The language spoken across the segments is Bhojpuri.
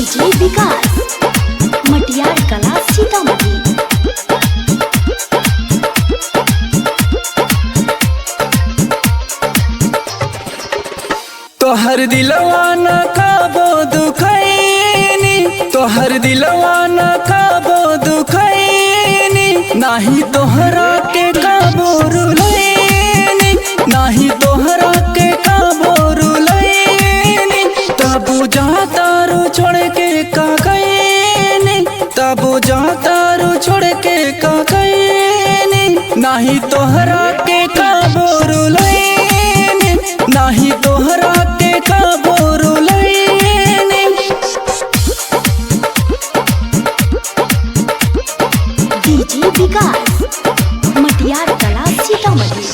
डीजे विकास मटियार कला सीतामढ़ी। तोहर दिलवा न काबो दुखैनी, तोहर दिलवा न काबो दुखैनी, नाही तोहरा के काबो रुलैनी, नाही तोहरा के काबो रुलैनी। तबु जातारू छोड़ के का गईनी, तबु जातारू छोड़ के का गईनी, नाही तोहरा के काबो रुलैनी, नाही तोहरा के काबो रुलैनी। डीजे विकास मटियार कला सीतामढ़ी।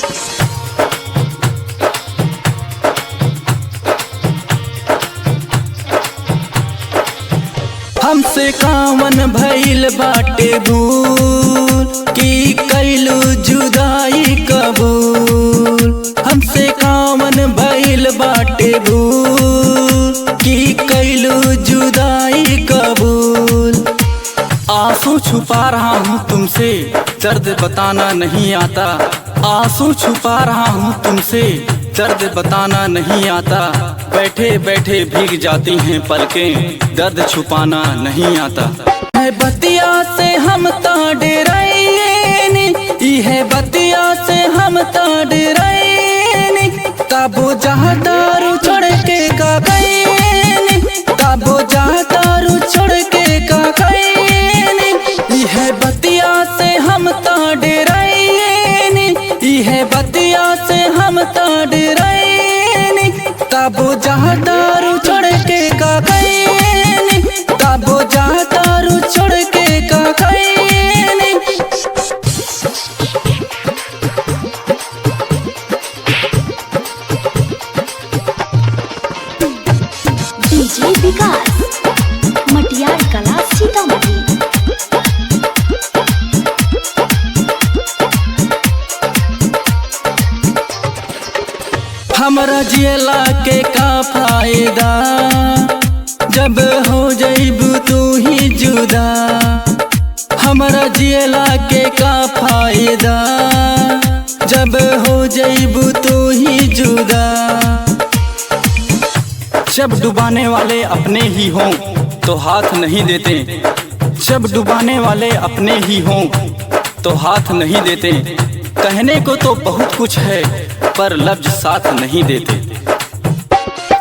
हमसे कावन भइल बाटे भूल की कैलू जुदाई कबूल, हमसे कावन भइल बाटे भूल की कैलू जुदाई कबूल। आंसू छुपा रहा हूँ तुमसे, दर्द बताना नहीं आता, आंसू छुपा रहा हूँ तुमसे, दर्द बताना नहीं आता। बैठे बैठे भीग जाती हैं पलकें, दर्द छुपाना नहीं आता। है बतिया से हम ता डराएनी, है बतिया से हम ता डराएनी, तबो जहदारू छोड़ के का गईनी, तबो जहदारू छोड़ के का गईनी। है बतिया से हम ता डराएनी, है बतिया से हम ता डराएनी, तबो जहदारू छोड़ के का गईनी, तबो जहदारू छोड़ के का गईनी। डीजे विकास मटियार कला सीतामढ़ी। हमरा जियला के का फायदा, जब हो जाइबू तू ही जुदा। हमरा जियला के का फायदा, जब हो जाइबू तू ही जुदा। जब डुबाने वाले अपने ही हों तो हाथ नहीं देते, जब डुबाने वाले अपने ही हों तो हाथ नहीं देते। कहने को तो बहुत कुछ है पर लफ्ज साथ नहीं देते।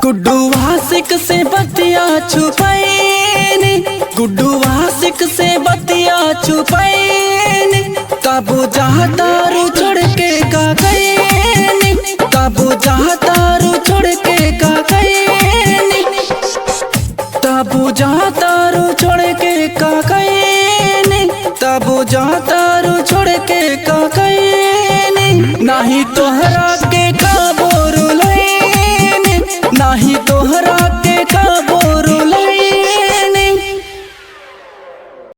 गुड्डू वासिक से बतिया छुपाईनी, गुड्डू वासिक से बतिया छुपाईनी, तबो जहदारू छोड़ के का गईनी, तबो जहदारू छोड़ के का गईनी, तबो जहदारू छोड़ के का गईनी, तबो जहदारू छोड़ के का गईनी। नाही तोहरा